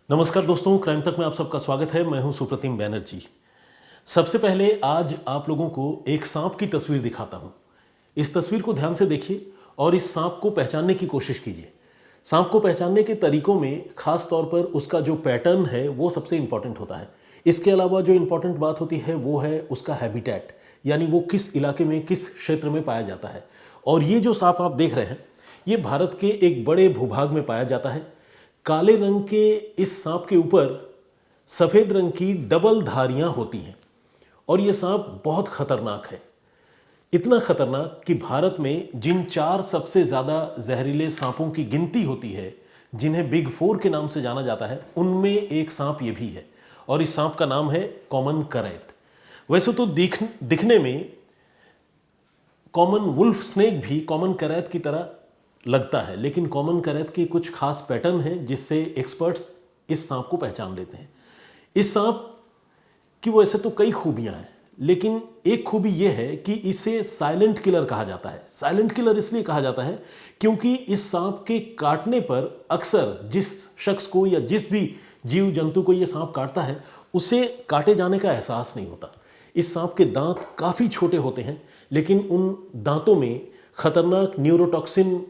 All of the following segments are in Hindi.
नमस्कार दोस्तों, क्राइम तक में आप सबका स्वागत है। मैं हूं सुप्रतिम बैनर्जी। सबसे पहले आज आप लोगों को एक सांप की तस्वीर दिखाता हूं। इस तस्वीर को ध्यान से देखिए और इस सांप को पहचानने की कोशिश कीजिए। सांप को पहचानने के तरीकों में खास तौर पर उसका जो पैटर्न है वो सबसे इंपॉर्टेंट होता है। इसके अलावा जो इंपॉर्टेंट बात होती है वो है उसका हैबिटेट, यानी वो किस इलाके में, किस क्षेत्र में पाया जाता है। और ये जो सांप आप देख रहे हैं ये भारत के एक बड़े भूभाग में पाया जाता है। काले रंग के इस सांप के ऊपर सफेद रंग की डबल धारियां होती हैं और यह सांप बहुत खतरनाक है। इतना खतरनाक कि भारत में जिन 4 सबसे ज्यादा जहरीले सांपों की गिनती होती है, जिन्हें बिग 4 के नाम से जाना जाता है, उनमें एक सांप ये भी है और इस सांप का नाम है कॉमन करैत। वैसे तो दिखने में कॉमन वुल्फ स्नेक भी कॉमन करैत की तरह लगता है, लेकिन कॉमन करैत के कुछ खास पैटर्न हैं जिससे एक्सपर्ट्स इस सांप को पहचान लेते हैं। इस सांप की वैसे तो कई खूबियां हैं, लेकिन एक खूबी यह है कि इसे साइलेंट किलर कहा जाता है। साइलेंट किलर इसलिए कहा जाता है क्योंकि इस सांप के काटने पर अक्सर जिस शख्स को या जिस भी जीव जंतु को यह सांप काटता है उसे काटे जाने का एहसास नहीं होता। इस सांप के दांत काफ़ी छोटे होते हैं, लेकिन उन दांतों में खतरनाक न्यूरोटॉक्सिन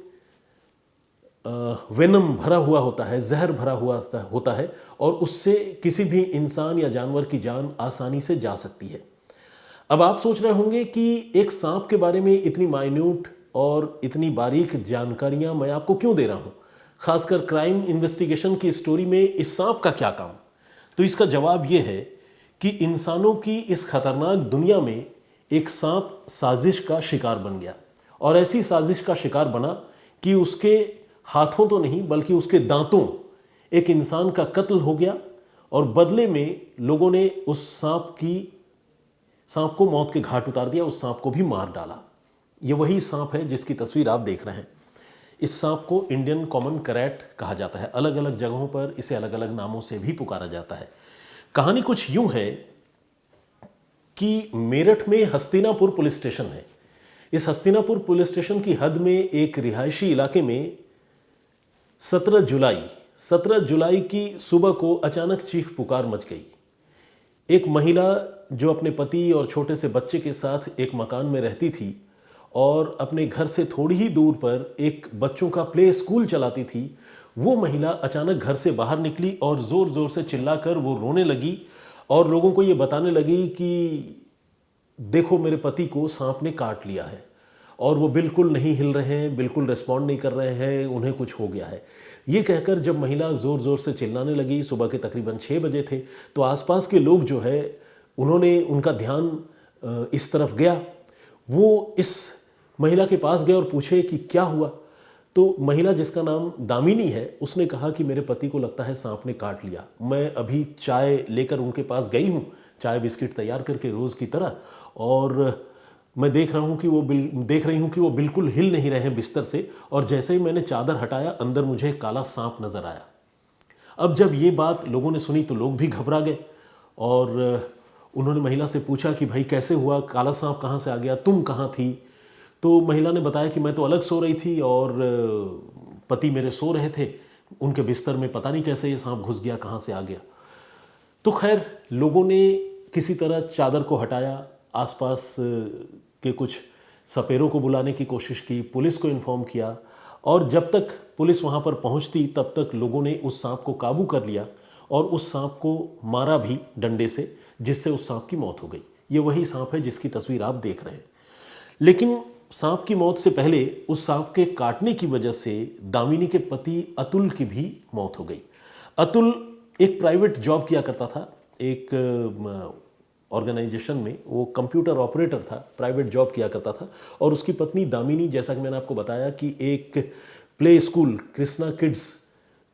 वेनम भरा हुआ होता है, जहर भरा हुआ होता है और उससे किसी भी इंसान या जानवर की जान आसानी से जा सकती है। अब आप सोच रहे होंगे कि एक सांप के बारे में इतनी माइन्यूट और इतनी बारीक जानकारियां मैं आपको क्यों दे रहा हूं, खासकर क्राइम इन्वेस्टिगेशन की स्टोरी में इस सांप का क्या काम। तो इसका जवाब यह है कि इंसानों की इस खतरनाक दुनिया में एक सांप साजिश का शिकार बन गया और ऐसी साजिश का शिकार बना कि उसके हाथों तो नहीं बल्कि उसके दांतों एक इंसान का कत्ल हो गया और बदले में लोगों ने उस सांप को मौत के घाट उतार दिया, उस सांप को भी मार डाला। ये वही सांप है जिसकी तस्वीर आप देख रहे हैं। इस सांप को इंडियन कॉमन करैट कहा जाता है। अलग अलग जगहों पर इसे अलग अलग नामों से भी पुकारा जाता है। कहानी कुछ यूं है कि मेरठ में हस्तिनापुर पुलिस स्टेशन है। इस हस्तिनापुर पुलिस स्टेशन की हद में एक रिहायशी इलाके में 17 जुलाई की सुबह को अचानक चीख पुकार मच गई। एक महिला जो अपने पति और छोटे से बच्चे के साथ एक मकान में रहती थी और अपने घर से थोड़ी ही दूर पर एक बच्चों का प्ले स्कूल चलाती थी, वो महिला अचानक घर से बाहर निकली और ज़ोर ज़ोर से चिल्लाकर वो रोने लगी और लोगों को ये बताने लगी कि देखो मेरे पति को सांप ने काट लिया है। और वो बिल्कुल नहीं हिल रहे हैं, बिल्कुल रिस्पॉन्ड नहीं कर रहे हैं, उन्हें कुछ हो गया है। ये कहकर जब महिला ज़ोर ज़ोर से चिल्लाने लगी, सुबह के तकरीबन 6 बजे थे, तो आसपास के लोग जो है उन्होंने उनका ध्यान इस तरफ गया। वो इस महिला के पास गए और पूछे कि क्या हुआ। तो महिला, जिसका नाम दामिनी है, उसने कहा कि मेरे पति को लगता है सांप ने काट लिया। मैं अभी चाय लेकर उनके पास गई हूँ, चाय बिस्किट तैयार करके रोज़ की तरह, और मैं देख रही हूँ कि वो बिल्कुल हिल नहीं रहे हैं बिस्तर से, और जैसे ही मैंने चादर हटाया अंदर मुझे काला सांप नजर आया। अब जब ये बात लोगों ने सुनी तो लोग भी घबरा गए और उन्होंने महिला से पूछा कि भाई कैसे हुआ, काला सांप कहाँ से आ गया, तुम कहाँ थी। तो महिला ने बताया कि मैं तो अलग सो रही थी और पति मेरे सो रहे थे, उनके बिस्तर में पता नहीं कैसे ये सांप घुस गया, कहाँ से आ गया। तो खैर लोगों ने किसी तरह चादर को हटाया, आसपास के कुछ सपेरों को बुलाने की कोशिश की, पुलिस को इन्फॉर्म किया, और जब तक पुलिस वहाँ पर पहुँचती तब तक लोगों ने उस सांप को काबू कर लिया और उस सांप को मारा भी डंडे से, जिससे उस सांप की मौत हो गई। ये वही सांप है जिसकी तस्वीर आप देख रहे हैं। लेकिन सांप की मौत से पहले उस सांप के काटने की वजह से दामिनी के पति अतुल की भी मौत हो गई। अतुल एक प्राइवेट जॉब किया करता था, एक ऑर्गेनाइजेशन में वो कंप्यूटर ऑपरेटर था, प्राइवेट जॉब किया करता था। और उसकी पत्नी दामिनी, जैसा कि मैंने आपको बताया कि एक play school, Krishna kids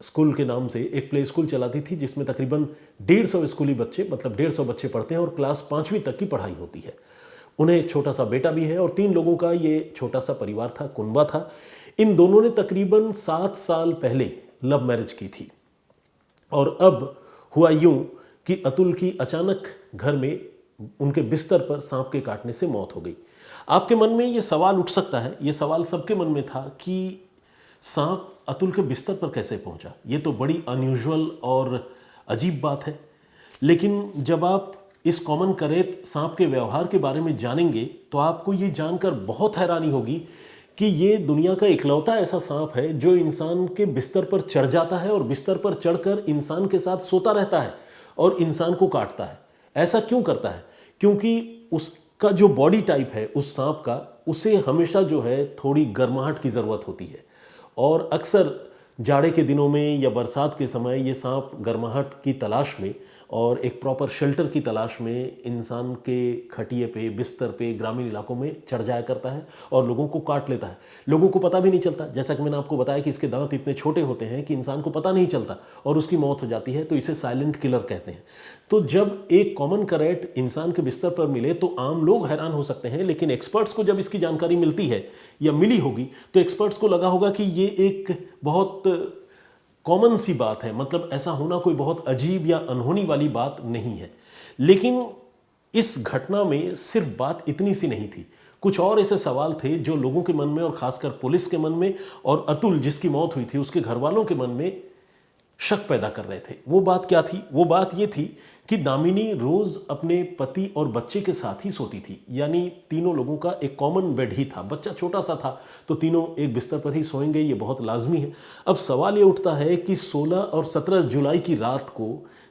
school के नाम से एक प्ले स्कूल चलाती थी, जिसमें तकरीबन 150 स्कूली बच्चे, मतलब 150 बच्चे पढ़ते हैं और क्लास 5वीं तक की पढ़ाई होती है। उन्हें एक छोटा सा बेटा भी है और 3 लोगों का ये छोटा सा परिवार था, कुनबा था। इन दोनों ने तकरीबन 7 साल पहले लव मैरिज की थी और अब हुआ यूं कि अतुल की अचानक घर में उनके बिस्तर पर सांप के काटने से मौत हो गई। आपके मन में ये सवाल उठ सकता है, ये सवाल सबके मन में था कि सांप अतुल के बिस्तर पर कैसे पहुंचा, ये तो बड़ी अनयूजुअल और अजीब बात है। लेकिन जब आप इस कॉमन करेट सांप के व्यवहार के बारे में जानेंगे तो आपको ये जानकर बहुत हैरानी होगी कि ये दुनिया का इकलौता ऐसा सांप है जो इंसान के बिस्तर पर चढ़ जाता है और बिस्तर पर चढ़कर इंसान के साथ सोता रहता है और इंसान को काटता है। ऐसा क्यों करता है? क्योंकि उसका जो बॉडी टाइप है उस सांप का, उसे हमेशा जो है थोड़ी गर्माहट की ज़रूरत होती है और अक्सर जाड़े के दिनों में या बरसात के समय ये सांप गर्माहट की तलाश में और एक प्रॉपर शेल्टर की तलाश में इंसान के खटिए पे, बिस्तर पे, ग्रामीण इलाकों में चढ़ जाया करता है और लोगों को काट लेता है। लोगों को पता भी नहीं चलता, जैसा कि मैंने आपको बताया कि इसके दांत इतने छोटे होते हैं कि इंसान को पता नहीं चलता और उसकी मौत हो जाती है, तो इसे साइलेंट किलर कहते हैं। तो जब एक कॉमन करैट इंसान के बिस्तर पर मिले तो आम लोग हैरान हो सकते हैं, लेकिन एक्सपर्ट्स को जब इसकी जानकारी मिलती है या मिली होगी तो एक्सपर्ट्स को लगा होगा कि ये एक बहुत कॉमन सी बात है, मतलब ऐसा होना कोई बहुत अजीब या अनहोनी वाली बात नहीं है। लेकिन इस घटना में सिर्फ बात इतनी सी नहीं थी, कुछ और ऐसे सवाल थे जो लोगों के मन में और खासकर पुलिस के मन में और अतुल जिसकी मौत हुई थी उसके घर वालों के मन में शक पैदा कर रहे थे। वो बात क्या थी? वो बात ये थी कि दामिनी रोज अपने पति और बच्चे के साथ ही सोती थी, यानी तीनों लोगों का एक कॉमन बेड ही था। बच्चा छोटा सा था तो तीनों एक बिस्तर पर ही सोएंगे, ये बहुत लाजमी है। अब सवाल ये उठता है कि 16 और 17 जुलाई की रात को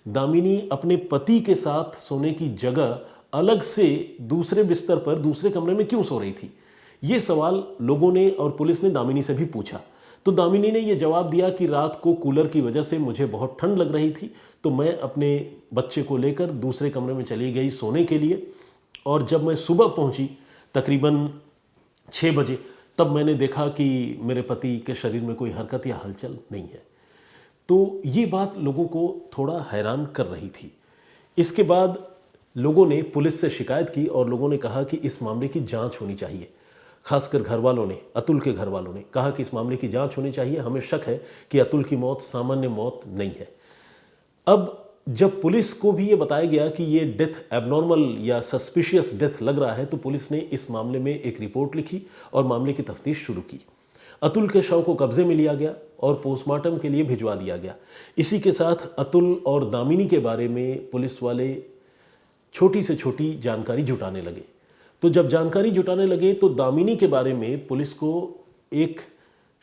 दामिनी अपने पति के साथ सोने की जगह अलग से दूसरे बिस्तर पर दूसरे कमरे में क्यों सो रही थी? ये सवाल लोगों ने और पुलिस ने दामिनी से भी पूछा। तो दामिनी ने यह जवाब दिया कि रात को कूलर की वजह से मुझे बहुत ठंड लग रही थी तो मैं अपने बच्चे को लेकर दूसरे कमरे में चली गई सोने के लिए, और जब मैं सुबह पहुंची तकरीबन 6 बजे तब मैंने देखा कि मेरे पति के शरीर में कोई हरकत या हलचल नहीं है। तो ये बात लोगों को थोड़ा हैरान कर रही थी। इसके बाद लोगों ने पुलिस से शिकायत की और लोगों ने कहा कि इस मामले की जांच होनी चाहिए। खासकर घर वालों ने, अतुल के घर वालों ने कहा कि इस मामले की जांच होनी चाहिए, हमें शक है कि अतुल की मौत सामान्य मौत नहीं है। अब जब पुलिस को भी ये बताया गया कि ये डेथ एबनॉर्मल या सस्पिशियस डेथ लग रहा है तो पुलिस ने इस मामले में एक रिपोर्ट लिखी और मामले की तफ्तीश शुरू की। अतुल के शव को कब्जे में लिया गया और पोस्टमार्टम के लिए भिजवा दिया गया। इसी के साथ अतुल और दामिनी के बारे में पुलिस वाले छोटी से छोटी जानकारी जुटाने लगे। तो जब जानकारी जुटाने लगे तो दामिनी के बारे में पुलिस को एक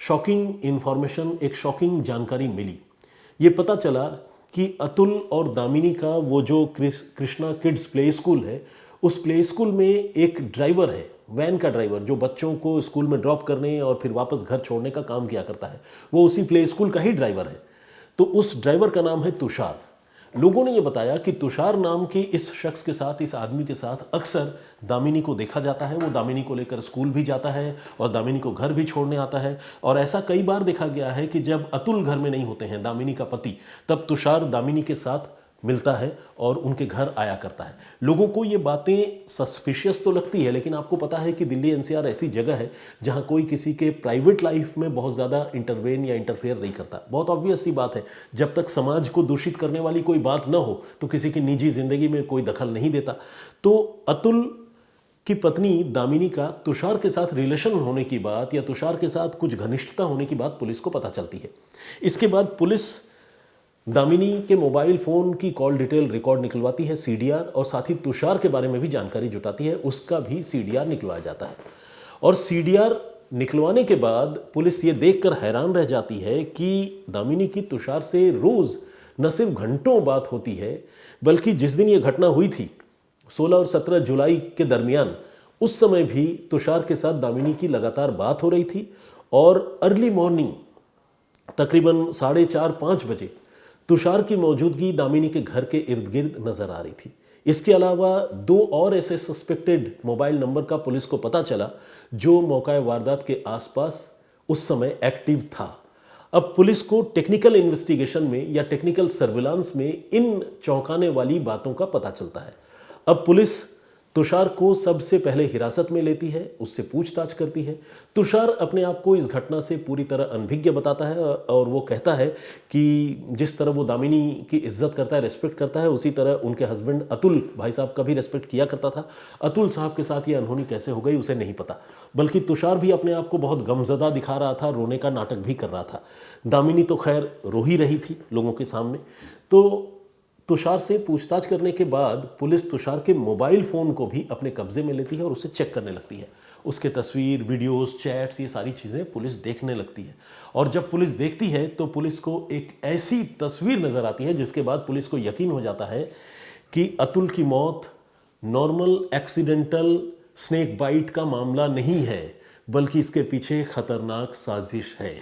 शॉकिंग इंफॉर्मेशन, एक शॉकिंग जानकारी मिली। ये पता चला कि अतुल और दामिनी का वो जो कृष्णा किड्स प्ले स्कूल है, उस प्ले स्कूल में एक ड्राइवर है, वैन का ड्राइवर, जो बच्चों को स्कूल में ड्रॉप करने और फिर वापस घर छोड़ने का काम किया करता है। वो उसी प्ले स्कूल का ही ड्राइवर है। तो उस ड्राइवर का नाम है तुषार। लोगों ने यह बताया कि तुषार नाम के इस शख्स के साथ, इस आदमी के साथ अक्सर दामिनी को देखा जाता है। वो दामिनी को लेकर स्कूल भी जाता है और दामिनी को घर भी छोड़ने आता है। और ऐसा कई बार देखा गया है कि जब अतुल घर में नहीं होते हैं, दामिनी का पति, तब तुषार दामिनी के साथ मिलता है और उनके घर आया करता है। लोगों को ये बातें सस्पिशियस तो लगती है, लेकिन आपको पता है कि दिल्ली एनसीआर ऐसी जगह है जहां कोई किसी के प्राइवेट लाइफ में बहुत ज़्यादा इंटरवेन या इंटरफेयर नहीं करता। बहुत ऑब्वियस सी बात है, जब तक समाज को दूषित करने वाली कोई बात न हो तो किसी की निजी जिंदगी में कोई दखल नहीं देता। तो अतुल की पत्नी दामिनी का तुषार के साथ रिलेशन होने की बात या तुषार के साथ कुछ घनिष्ठता होने की बात पुलिस को पता चलती है। इसके बाद पुलिस दामिनी के मोबाइल फ़ोन की कॉल डिटेल रिकॉर्ड निकलवाती है, सीडीआर, और साथ ही तुषार के बारे में भी जानकारी जुटाती है, उसका भी सीडीआर निकलवाया जाता है। और सीडीआर निकलवाने के बाद पुलिस ये देखकर हैरान रह जाती है कि दामिनी की तुषार से रोज़ न सिर्फ घंटों बात होती है, बल्कि जिस दिन ये घटना हुई थी 16 और 17 जुलाई के दरमियान, उस समय भी तुषार के साथ दामिनी की लगातार बात हो रही थी। और अर्ली मॉर्निंग तकरीबन 4:30-5 बजे तुषार की मौजूदगी दामिनी के घर के इर्द गिर्द नजर आ रही थी। इसके अलावा 2 और ऐसे सस्पेक्टेड मोबाइल नंबर का पुलिस को पता चला जो मौका वारदात के आसपास उस समय एक्टिव था। अब पुलिस को टेक्निकल इन्वेस्टिगेशन में या टेक्निकल सर्विलांस में इन चौंकाने वाली बातों का पता चलता है। अब पुलिस तुषार को सबसे पहले हिरासत में लेती है, उससे पूछताछ करती है। तुषार अपने आप को इस घटना से पूरी तरह अनभिज्ञ बताता है और वो कहता है कि जिस तरह वो दामिनी की इज्जत करता है, रिस्पेक्ट करता है, उसी तरह उनके हस्बैंड अतुल भाई साहब का भी रिस्पेक्ट किया करता था। अतुल साहब के साथ ये अनहोनी कैसे हो गई उसे नहीं पता, बल्कि तुषार भी अपने आप को बहुत गमज़दा दिखा रहा था, रोने का नाटक भी कर रहा था। दामिनी तो खैर रो ही रही थी लोगों के सामने। तो तुषार से पूछताछ करने के बाद पुलिस तुषार के मोबाइल फ़ोन को भी अपने कब्जे में लेती है और उसे चेक करने लगती है। उसके तस्वीर, वीडियोस, चैट्स, ये सारी चीज़ें पुलिस देखने लगती है। और जब पुलिस देखती है तो पुलिस को एक ऐसी तस्वीर नज़र आती है जिसके बाद पुलिस को यकीन हो जाता है कि अतुल की मौत नॉर्मल एक्सीडेंटल स्नेक बाइट का मामला नहीं है, बल्कि इसके पीछे खतरनाक साजिश है।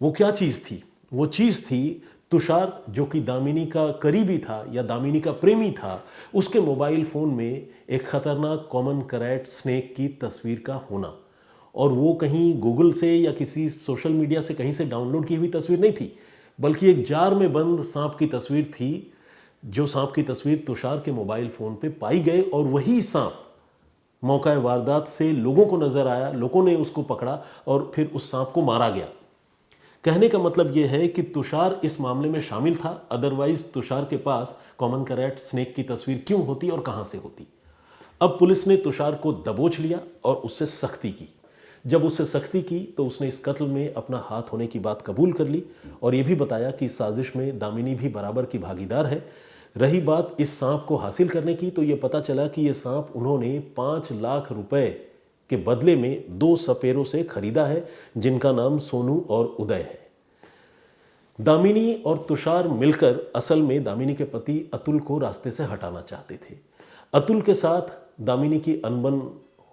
वो क्या चीज़ थी? वो चीज़ थी तुषार, जो कि दामिनी का करीबी था या दामिनी का प्रेमी था, उसके मोबाइल फ़ोन में एक ख़तरनाक कॉमन करैट स्नेक की तस्वीर का होना। और वो कहीं गूगल से या किसी सोशल मीडिया से कहीं से डाउनलोड की हुई तस्वीर नहीं थी, बल्कि एक जार में बंद सांप की तस्वीर थी, जो सांप की तस्वीर तुषार के मोबाइल फ़ोन पे पाई गई। और वही सांप मौका वारदात से लोगों को नज़र आया, लोगों ने उसको पकड़ा और फिर उस सांप को मारा गया। कहने का मतलब यह है कि तुषार इस मामले में शामिल था, अदरवाइज तुषार के पास कॉमन करैट स्नेक की तस्वीर क्यों होती और कहां से होती। अब पुलिस ने तुषार को दबोच लिया और उससे सख्ती की। जब उससे सख्ती की तो उसने इस कत्ल में अपना हाथ होने की बात कबूल कर ली और यह भी बताया कि इस साजिश में दामिनी भी बराबर की भागीदार है। रही बात इस सांप को हासिल करने की, तो यह पता चला कि यह सांप उन्होंने 5 लाख रुपए के बदले में 2 सपेरों से खरीदा है, जिनका नाम सोनू और उदय है। दामिनी और तुषार मिलकर असल में दामिनी के पति अतुल को रास्ते से हटाना चाहते थे। अतुल के साथ दामिनी की अनबन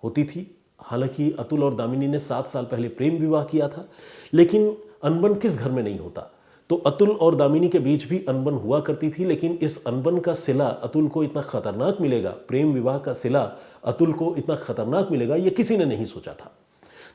होती थी। हालांकि अतुल और दामिनी ने 7 साल पहले प्रेम विवाह किया था, लेकिन अनबन किस घर में नहीं होता। तो अतुल और दामिनी के बीच भी अनबन हुआ करती थी, लेकिन इस अनबन का सिला अतुल को इतना खतरनाक मिलेगा, प्रेम विवाह का सिला अतुल को इतना खतरनाक मिलेगा, ये किसी ने नहीं सोचा था।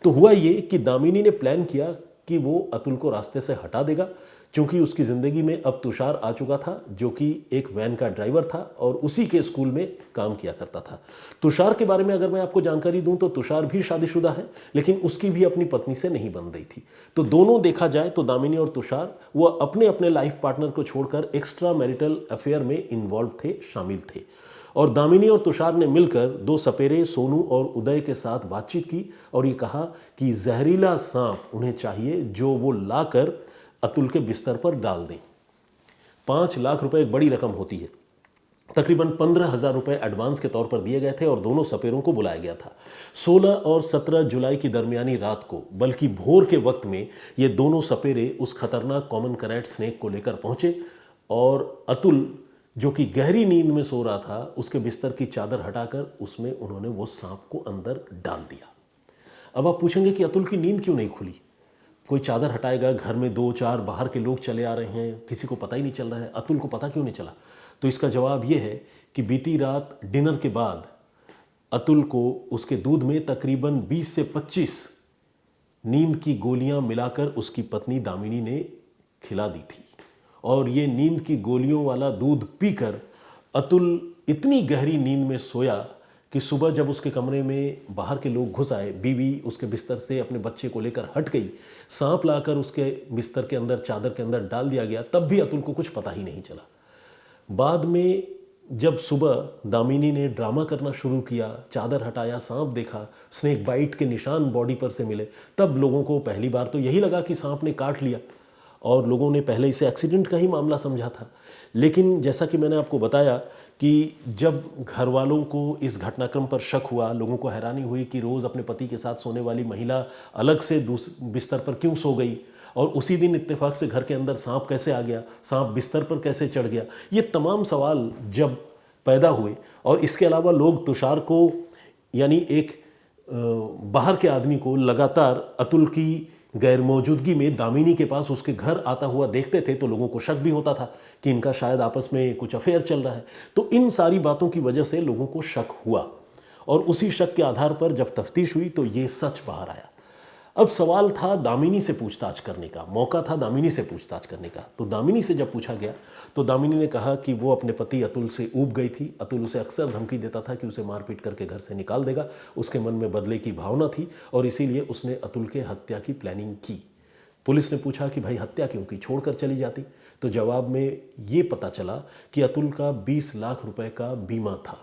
तो हुआ ये कि दामिनी ने प्लान किया कि वो अतुल को रास्ते से हटा देगा, क्योंकि उसकी ज़िंदगी में अब तुषार आ चुका था, जो कि एक वैन का ड्राइवर था और उसी के स्कूल में काम किया करता था। तुषार के बारे में अगर मैं आपको जानकारी दूं तो तुषार भी शादीशुदा है, लेकिन उसकी भी अपनी पत्नी से नहीं बन रही थी। तो दोनों देखा जाए तो दामिनी और तुषार वो अपने अपने लाइफ पार्टनर को छोड़कर एक्स्ट्रा मैरिटल अफेयर में इन्वॉल्व थे, शामिल थे। और दामिनी और तुषार ने मिलकर 2 सपेरे सोनू और उदय के साथ बातचीत की और ये कहा कि जहरीला सांप उन्हें चाहिए, जो वो लाकर अतुल के बिस्तर पर डाल दें। 5 लाख रुपए एक बड़ी रकम होती है। तकरीबन 15,000 रुपए एडवांस के तौर पर दिए गए थे और दोनों सपेरों को बुलाया गया था। 16 और 17 जुलाई की दरमियानी रात को, बल्कि भोर के वक्त में, ये दोनों सपेरे उस खतरनाक कॉमन करैट स्नेक को लेकर पहुंचे और अतुल, जो कि गहरी नींद में सो रहा था, उसके बिस्तर की चादर हटाकर उसमें उन्होंने वो सांप को अंदर डाल दिया। अब आप पूछेंगे कि अतुल की नींद क्यों नहीं खुली? कोई चादर हटाएगा, घर में 2-4 बाहर के लोग चले आ रहे हैं, किसी को पता ही नहीं चल रहा है, अतुल को पता क्यों नहीं चला? तो इसका जवाब यह है कि बीती रात डिनर के बाद अतुल को उसके दूध में तकरीबन 20 से 25 नींद की गोलियां मिलाकर उसकी पत्नी दामिनी ने खिला दी थी। और ये नींद की गोलियों वाला दूध पीकर अतुल इतनी गहरी नींद में सोया कि सुबह जब उसके कमरे में बाहर के लोग घुस आए, बीवी उसके बिस्तर से अपने बच्चे को लेकर हट गई, सांप लाकर उसके बिस्तर के अंदर, चादर के अंदर डाल दिया गया, तब भी अतुल को कुछ पता ही नहीं चला। बाद में जब सुबह दामिनी ने ड्रामा करना शुरू किया, चादर हटाया, सांप देखा, स्नेक बाइट के निशान बॉडी पर से मिले, तब लोगों को पहली बार तो यही लगा कि सांप ने काट लिया और लोगों ने पहले इसे एक्सीडेंट का ही मामला समझा था। लेकिन जैसा कि मैंने आपको बताया कि जब घर वालों को इस घटनाक्रम पर शक हुआ, लोगों को हैरानी हुई कि रोज़ अपने पति के साथ सोने वाली महिला अलग से बिस्तर पर क्यों सो गई और उसी दिन इत्तेफाक से घर के अंदर सांप कैसे आ गया, सांप बिस्तर पर कैसे चढ़ गया, ये तमाम सवाल जब पैदा हुए। और इसके अलावा लोग तुषार को, यानी एक बाहर के आदमी को, लगातार अतुल की गैर मौजूदगी में दामिनी के पास उसके घर आता हुआ देखते थे, तो लोगों को शक भी होता था कि इनका शायद आपस में कुछ अफेयर चल रहा है। तो इन सारी बातों की वजह से लोगों को शक हुआ और उसी शक के आधार पर जब तफ्तीश हुई तो ये सच बाहर आया। अब सवाल था दामिनी से पूछताछ करने का, मौका था दामिनी से पूछताछ करने का। तो दामिनी से जब पूछा गया तो दामिनी ने कहा कि वो अपने पति अतुल से ऊब गई थी। अतुल उसे अक्सर धमकी देता था कि उसे मारपीट करके घर से निकाल देगा। उसके मन में बदले की भावना थी और इसीलिए उसने अतुल के हत्या की प्लानिंग की। पुलिस ने पूछा कि भाई हत्या क्यों की, छोड़कर चली जाती। तो जवाब में ये पता चला कि अतुल का 20 लाख रुपए का बीमा था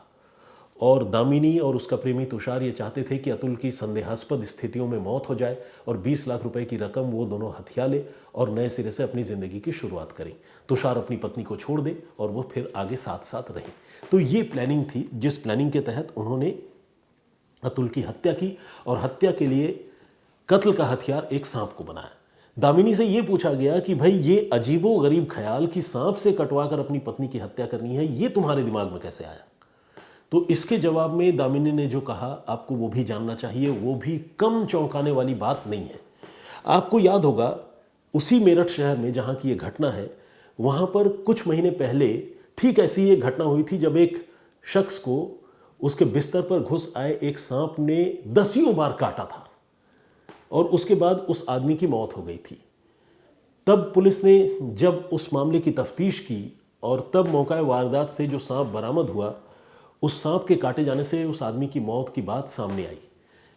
और दामिनी और उसका प्रेमी तुषार ये चाहते थे कि अतुल की संदेहास्पद स्थितियों में मौत हो जाए और 20 लाख रुपए की रकम वो दोनों हथिया ले और नए सिरे से अपनी ज़िंदगी की शुरुआत करें। तुषार अपनी पत्नी को छोड़ दे और वो फिर आगे साथ साथ रहें। तो ये प्लानिंग थी, जिस प्लानिंग के तहत उन्होंने अतुल की हत्या की और हत्या के लिए कत्ल का हथियार एक सांप को बनाया। दामिनी से ये पूछा गया कि भाई ये अजीबो गरीब ख्याल कि सांप से कटवा कर अपनी पत्नी की हत्या करनी है, ये तुम्हारे दिमाग में कैसे आया? तो इसके जवाब में दामिनी ने जो कहा आपको वो भी जानना चाहिए, वो भी कम चौंकाने वाली बात नहीं है। आपको याद होगा उसी मेरठ शहर में जहाँ की ये घटना है, वहाँ पर कुछ महीने पहले ठीक ऐसी ये घटना हुई थी जब एक शख्स को उसके बिस्तर पर घुस आए एक सांप ने दसियों बार काटा था और उसके बाद उस आदमी की मौत हो गई थी। तब पुलिस ने जब उस मामले की तफ्तीश की और तब मौका वारदात से जो सांप बरामद हुआ, उस सांप के काटे जाने से उस आदमी की मौत की बात सामने आई।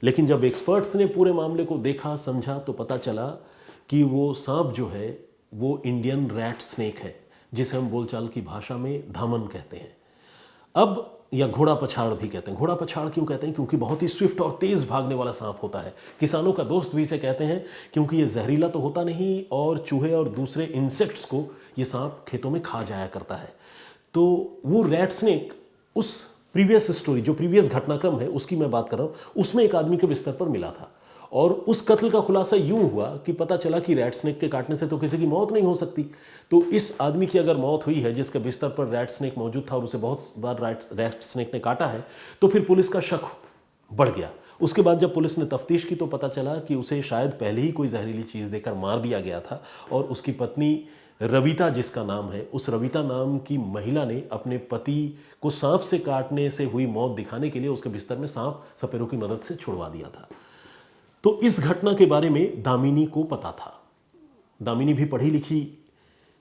लेकिन जब एक्सपर्ट्स ने पूरे मामले को देखा समझा तो पता चला कि वो सांप जो है वो इंडियन रैट स्नेक है, जिसे हम बोलचाल की भाषा में धामन कहते हैं। अब या घोड़ा पछाड़ भी कहते हैं। घोड़ा पछाड़ क्यों कहते हैं? क्योंकि बहुत ही स्विफ्ट और तेज़ भागने वाला सांप होता है। किसानों का दोस्त भी इसे कहते हैं क्योंकि ये जहरीला तो होता नहीं और चूहे और दूसरे इंसेक्ट्स को ये सांप खेतों में खा जाया करता है। तो वो रैट स्नेक उस प्रीवियस स्टोरी, जो प्रीवियस घटनाक्रम है उसकी मैं बात कर रहा हूँ, उसमें एक आदमी के बिस्तर पर मिला था और उस कत्ल का खुलासा यूं हुआ कि पता चला कि रैट स्नेक के काटने से तो किसी की मौत नहीं हो सकती। तो इस आदमी की अगर मौत हुई है जिसके बिस्तर पर रैट स्नेक मौजूद था और उसे बहुत बार रैट स्नेक ने काटा है, तो फिर पुलिस का शक बढ़ गया। उसके बाद जब पुलिस ने तफ्तीश की तो पता चला कि उसे शायद पहले ही कोई जहरीली चीज़ देकर मार दिया गया था और उसकी पत्नी रविता, जिसका नाम है, उस रविता नाम की महिला ने अपने पति को सांप से काटने से हुई मौत दिखाने के लिए उसके बिस्तर में सांप सपेरों की मदद से छुड़वा दिया था। तो इस घटना के बारे में दामिनी को पता था। दामिनी भी पढ़ी लिखी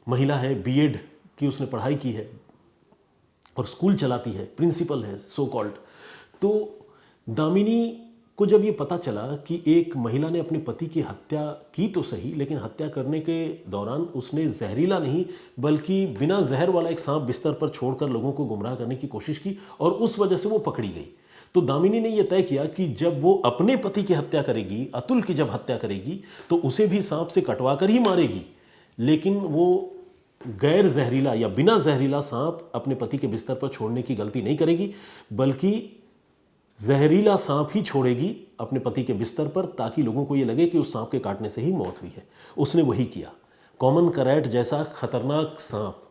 महिला है, बीएड की उसने पढ़ाई की है और स्कूल चलाती है, प्रिंसिपल है सो कॉल्ड। तो दामिनी को जब ये पता चला कि एक महिला ने अपने पति की हत्या की तो सही, लेकिन हत्या करने के दौरान उसने जहरीला नहीं बल्कि बिना जहर वाला एक सांप बिस्तर पर छोड़कर लोगों को गुमराह करने की कोशिश की और उस वजह से वो पकड़ी गई। तो दामिनी ने यह तय किया कि जब वो अपने पति की हत्या करेगी, अतुल की जब हत्या करेगी, तो उसे भी सांप से कटवा कर ही मारेगी, लेकिन वो गैर जहरीला या बिना जहरीला सांप अपने पति के बिस्तर पर छोड़ने की गलती नहीं करेगी, बल्कि जहरीला सांप ही छोड़ेगी अपने पति के बिस्तर पर ताकि लोगों को ये लगे कि उस सांप के काटने से ही मौत हुई है। उसने वही किया। कॉमन करैट जैसा खतरनाक सांप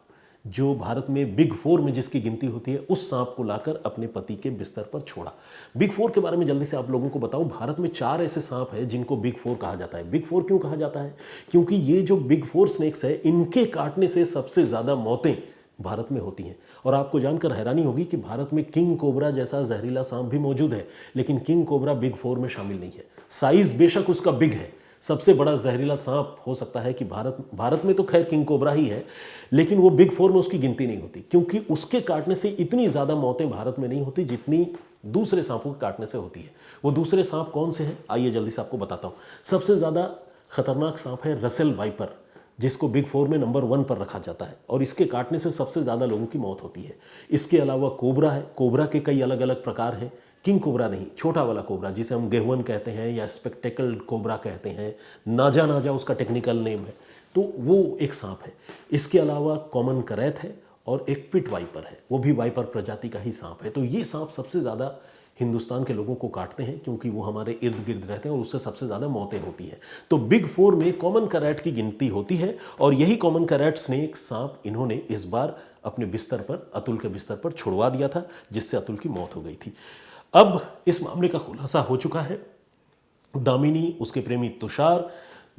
जो भारत में बिग फोर में जिसकी गिनती होती है, उस सांप को लाकर अपने पति के बिस्तर पर छोड़ा। बिग फोर के बारे में जल्दी से आप लोगों को बताऊं, भारत में 4 ऐसे सांप हैं जिनको बिग फोर कहा जाता है। बिग फोर क्यों कहा जाता है? क्योंकि ये जो बिग फोर स्नेक्स है, इनके काटने से सबसे ज़्यादा मौतें भारत में होती हैं। और आपको जानकर हैरानी होगी कि भारत में किंग कोबरा जैसा जहरीला सांप भी मौजूद है, लेकिन किंग कोबरा बिग फोर में शामिल नहीं है। साइज बेशक उसका बिग है, सबसे बड़ा जहरीला सांप हो सकता है कि भारत में तो खैर किंग कोबरा ही है, लेकिन वो बिग फोर में उसकी गिनती नहीं होती क्योंकि उसके काटने से इतनी ज़्यादा मौतें भारत में नहीं होती जितनी दूसरे सांपों के काटने से होती है। वो दूसरे सांप कौन से हैं, आइए जल्दी से आपको बताता हूँ। सबसे ज़्यादा खतरनाक सांप है रसेल वाइपर, जिसको बिग फोर में नंबर 1 पर रखा जाता है और इसके काटने से सबसे ज़्यादा लोगों की मौत होती है। इसके अलावा कोबरा है। कोबरा के कई अलग अलग प्रकार हैं। किंग कोबरा नहीं, छोटा वाला कोबरा जिसे हम गेहुअन कहते हैं या स्पेक्टेकल कोबरा कहते हैं, नाजा नाजा उसका टेक्निकल नेम है, तो वो एक सांप है। इसके अलावा कॉमन करैत है और एक पिट वाइपर है, वो भी वाइपर प्रजाति का ही सांप है। तो ये सांप सबसे ज़्यादा हिंदुस्तान के लोगों को काटते हैं क्योंकि वो हमारे इर्द गिर्द रहते हैं और उससे सबसे ज़्यादा मौतें होती हैं। तो बिग फोर में कॉमन करैट की गिनती होती है और यही कॉमन करैट स्नेक सांप इन्होंने इस बार अपने बिस्तर पर, अतुल के बिस्तर पर छुड़वा दिया था, जिससे अतुल की मौत हो गई थी। अब इस मामले का खुलासा हो चुका है। दामिनी, उसके प्रेमी तुषार,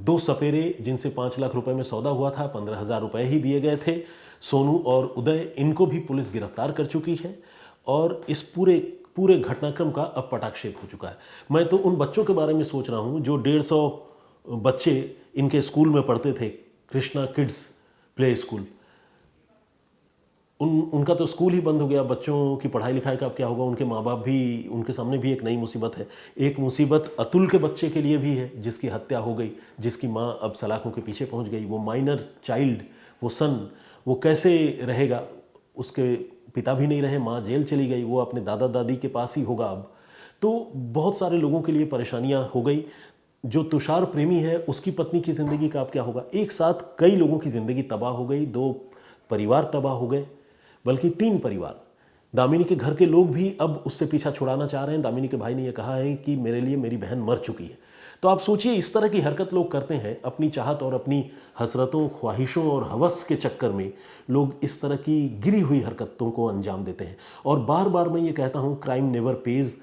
2 सपेरे जिनसे 5 लाख रुपए में सौदा हुआ था, 15,000 रुपए ही दिए गए थे, सोनू और उदय, इनको भी पुलिस गिरफ्तार कर चुकी है और इस पूरे पूरे घटनाक्रम का अब पटाक्षेप हो चुका है। मैं तो उन बच्चों के बारे में सोच रहा हूँ जो 150 बच्चे इनके स्कूल में पढ़ते थे, कृष्णा किड्स प्ले स्कूल, उनका तो स्कूल ही बंद हो गया। बच्चों की पढ़ाई लिखाई का अब क्या होगा? उनके माँ बाप भी, उनके सामने भी एक नई मुसीबत है। एक मुसीबत अतुल के बच्चे के लिए भी है जिसकी हत्या हो गई, जिसकी माँ अब सलाखों के पीछे पहुंच गई। वो माइनर चाइल्ड, वो सन, वो कैसे रहेगा? उसके पिता भी नहीं रहे, माँ जेल चली गई, वो अपने दादा दादी के पास ही होगा अब। तो बहुत सारे लोगों के लिए परेशानियां हो गई। जो तुषार प्रेमी है उसकी पत्नी की ज़िंदगी का अब क्या होगा? एक साथ कई लोगों की ज़िंदगी तबाह हो गई, 2 परिवार तबाह हो गए, बल्कि 3 परिवार। दामिनी के घर के लोग भी अब उससे पीछा छुड़ाना चाह रहे हैं। दामिनी के भाई ने यह कहा है कि मेरे लिए मेरी बहन मर चुकी है। तो आप सोचिए, इस तरह की हरकत लोग करते हैं अपनी चाहत और अपनी हसरतों, ख्वाहिशों और हवस के चक्कर में। लोग इस तरह की गिरी हुई हरकतों को अंजाम देते हैं। और बार बार मैं ये कहता हूँ, क्राइम नेवर पेज।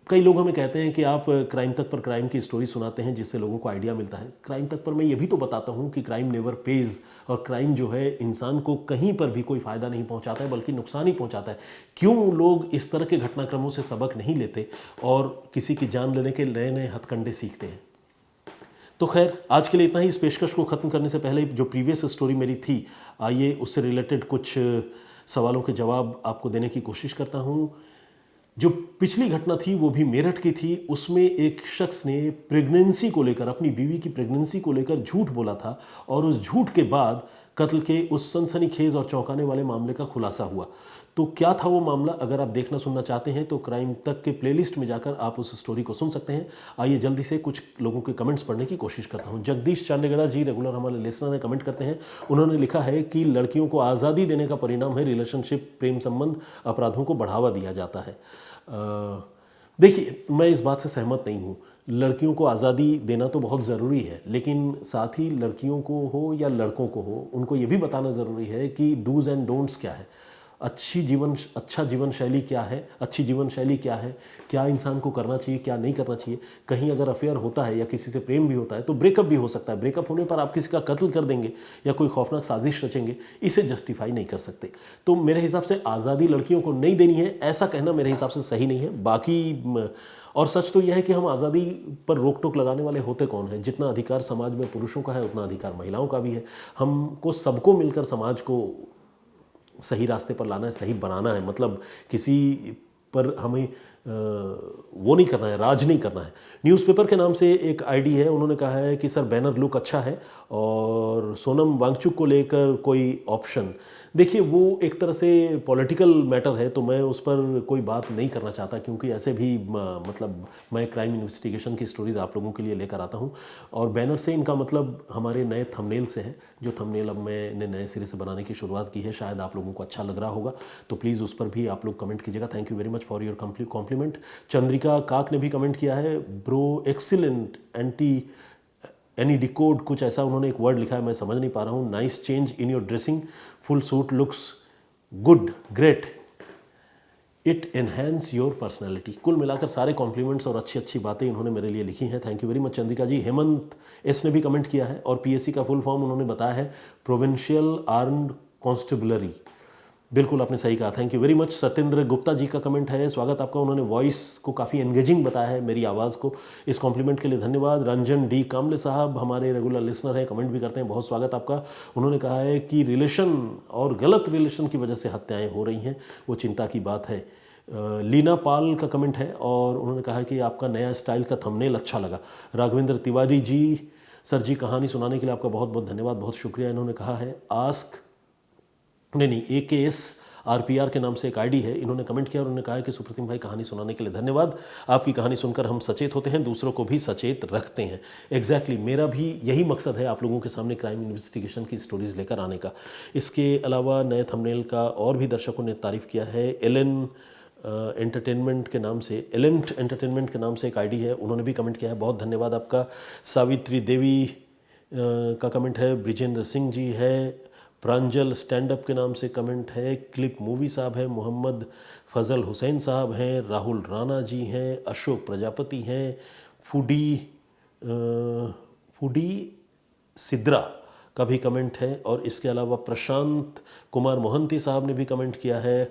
कई लोग हमें कहते हैं कि आप क्राइम तक पर क्राइम की स्टोरी सुनाते हैं जिससे लोगों को आइडिया मिलता है। क्राइम तक पर मैं ये भी तो बताता हूँ कि क्राइम नेवर पेज, और क्राइम जो है इंसान को कहीं पर भी कोई फ़ायदा नहीं पहुँचाता है बल्कि नुकसान ही पहुँचाता है। क्यों लोग इस तरह के घटनाक्रमों से सबक नहीं लेते और किसी की जान लेने के नए नए हथकंडे सीखते हैं? तो खैर, आज के लिए इतना ही। इस पेशकश को ख़त्म करने से पहले जो प्रीवियस स्टोरी मेरी थी, आइए उससे रिलेटेड कुछ सवालों के जवाब आपको देने की कोशिश करता हूँ। जो पिछली घटना थी वो भी मेरठ की थी। उसमें एक शख्स ने प्रेगनेंसी को लेकर, अपनी बीवी की प्रेगनेंसी को लेकर झूठ बोला था और उस झूठ के बाद कत्ल के उस सनसनीखेज और चौंकाने वाले मामले का खुलासा हुआ। तो क्या था वो मामला? अगर आप देखना सुनना चाहते हैं तो क्राइम तक के प्लेलिस्ट में जाकर आप उस स्टोरी को सुन सकते हैं। आइए जल्दी से कुछ लोगों के कमेंट्स पढ़ने की कोशिश करता हूं। जगदीश चांदेगड़ा जी, रेगुलर हमारे लिसनर हैं, कमेंट करते हैं। उन्होंने लिखा है कि लड़कियों को आज़ादी देने का परिणाम है रिलेशनशिप, प्रेम संबंध, अपराधों को बढ़ावा दिया जाता है। देखिए, मैं इस बात से सहमत नहीं हूँ। लड़कियों को आज़ादी देना तो बहुत ज़रूरी है, लेकिन साथ ही लड़कियों को हो या लड़कों को हो, उनको ये भी बताना ज़रूरी है कि डूज़ एंड डोंट्स क्या है, अच्छा जीवन शैली क्या है, अच्छी जीवन शैली क्या है, क्या इंसान को करना चाहिए, क्या नहीं करना चाहिए। कहीं अगर अफेयर होता है या किसी से प्रेम भी होता है तो ब्रेकअप भी हो सकता है। ब्रेकअप होने पर आप किसी का कत्ल कर देंगे या कोई खौफनाक साजिश रचेंगे, इसे जस्टिफाई नहीं कर सकते। तो मेरे हिसाब से आज़ादी लड़कियों को नहीं देनी है, ऐसा कहना मेरे हिसाब से सही नहीं है। बाकी और सच तो यह है कि हम आज़ादी पर रोक टोक लगाने वाले होते कौन है? जितना अधिकार समाज में पुरुषों का है उतना अधिकार महिलाओं का भी है। हमको सबको मिलकर समाज को सही रास्ते पर लाना है, सही बनाना है। मतलब किसी पर हमें वो नहीं करना है, राज नहीं करना है। न्यूज़पेपर के नाम से एक आईडी है, उन्होंने कहा है कि सर बैनर लुक अच्छा है और सोनम वांगचुक को लेकर कोई ऑप्शन। देखिए, वो एक तरह से पॉलिटिकल मैटर है तो मैं उस पर कोई बात नहीं करना चाहता, क्योंकि ऐसे भी मतलब मैं क्राइम इन्वेस्टिगेशन की स्टोरीज़ आप लोगों के लिए लेकर आता हूँ। और बैनर से इनका मतलब हमारे नए थंबनेल से है, जो थंबनेल अब मैंने नए सिरे से बनाने की शुरुआत की है। शायद आप लोगों को अच्छा लग रहा होगा, तो प्लीज़ उस पर भी आप लोग कमेंट कीजिएगा। Thank you very much for your compliment. Chandrika Kak ने भी कमेंट किया है, ब्रो एक्सीलेंट, एनी डिकोड, कुछ ऐसा उन्होंने एक वर्ड लिखा है, मैं समझ नहीं पा रहा हूँ। Nice change in your dressing, full suit looks good, great, it enhance your personality. कुल मिलाकर सारे कॉम्प्लीमेंट्स और अच्छी अच्छी बातें इन्होंने मेरे लिए लिखी हैं। Thank you very much Chandrika ji. Hemant S ने भी कमेंट किया है और पीएससी का फुल फॉर्म उन्होंने बताया है प्रोविंशियल आर्म्ड कॉन्स्टेबलरी। बिल्कुल आपने सही कहा, thank you very much. Satyendra Gupta ji का कमेंट है, स्वागत आपका। उन्होंने वॉइस को काफ़ी एंगेजिंग बताया है, मेरी आवाज़ को। इस कॉम्प्लीमेंट के लिए धन्यवाद। रंजन डी कामले साहब हमारे रेगुलर लिसनर हैं, कमेंट भी करते हैं, बहुत स्वागत आपका। उन्होंने कहा है कि रिलेशन और गलत रिलेशन की वजह से हत्याएँ हो रही हैं, वो चिंता की बात है। लीना पाल का कमेंट है और उन्होंने कहा है कि आपका नया स्टाइल का थंबनेल अच्छा लगा। राघवेंद्र तिवारी जी, सर जी कहानी सुनाने के लिए आपका बहुत बहुत धन्यवाद, बहुत शुक्रिया। इन्होंने कहा है AKS RPR के नाम से एक आईडी है, इन्होंने कमेंट किया और उन्होंने कहा कि सुप्रतिम भाई कहानी सुनाने के लिए धन्यवाद। आपकी कहानी सुनकर हम सचेत होते हैं, दूसरों को भी सचेत रखते हैं। एग्जैक्टली मेरा भी यही मकसद है आप लोगों के सामने क्राइम इन्वेस्टिगेशन की स्टोरीज़ लेकर आने का। इसके अलावा नए थंबनेल का और भी दर्शकों ने तारीफ़ किया है। एंटरटेनमेंट के नाम से, एलेंट एंटरटेनमेंट के नाम से एक आईडी है, उन्होंने भी कमेंट किया है, बहुत धन्यवाद आपका। सावित्री देवी का कमेंट है। ब्रिजेंद्र सिंह जी है। प्रांजल स्टैंड अप के नाम से कमेंट है। क्लिप मूवी साहब है। मोहम्मद फजल हुसैन साहब हैं। राहुल राणा जी हैं। अशोक प्रजापति हैं। फूडी सिद्रा का भी कमेंट है। और इसके अलावा प्रशांत कुमार मोहंती साहब ने भी कमेंट किया है।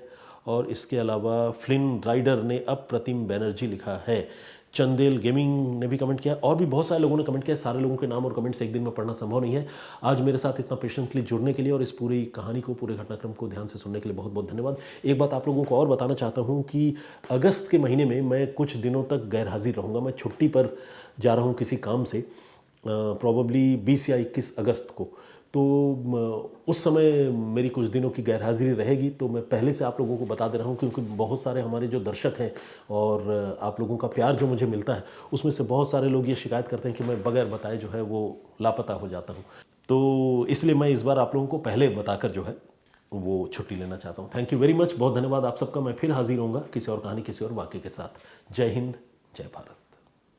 और इसके अलावा फ्लिन राइडर ने अप्रतिम बैनर्जी लिखा है। चंदेल गेमिंग ने भी कमेंट किया और भी बहुत सारे लोगों ने कमेंट किया। सारे लोगों के नाम और कमेंट्स एक दिन में पढ़ना संभव नहीं है। आज मेरे साथ इतना पेशेंटली जुड़ने के लिए और इस पूरी कहानी को, पूरे घटनाक्रम को ध्यान से सुनने के लिए बहुत बहुत धन्यवाद। एक बात आप लोगों को और बताना चाहता हूँ कि अगस्त के महीने में मैं कुछ दिनों तक गैर हाजिर रहूँगा। मैं छुट्टी पर जा रहा हूँ किसी काम से, प्रॉबली 20 या 21 अगस्त को। तो उस समय मेरी कुछ दिनों की गैर हाजिरी रहेगी, तो मैं पहले से आप लोगों को बता दे रहा हूँ, क्योंकि बहुत सारे हमारे जो दर्शक हैं और आप लोगों का प्यार जो मुझे मिलता है, उसमें से बहुत सारे लोग ये शिकायत करते हैं कि मैं बगैर बताए जो है वो लापता हो जाता हूँ। तो इसलिए मैं इस बार आप लोगों को पहले बताकर जो है वो छुट्टी लेना चाहता हूँ। थैंक यू वेरी मच, बहुत धन्यवाद आप सबका। मैं फिर हाजिर होऊंगा किसी और कहानी, किसी और वाक़ये के साथ। जय हिंद, जय भारत।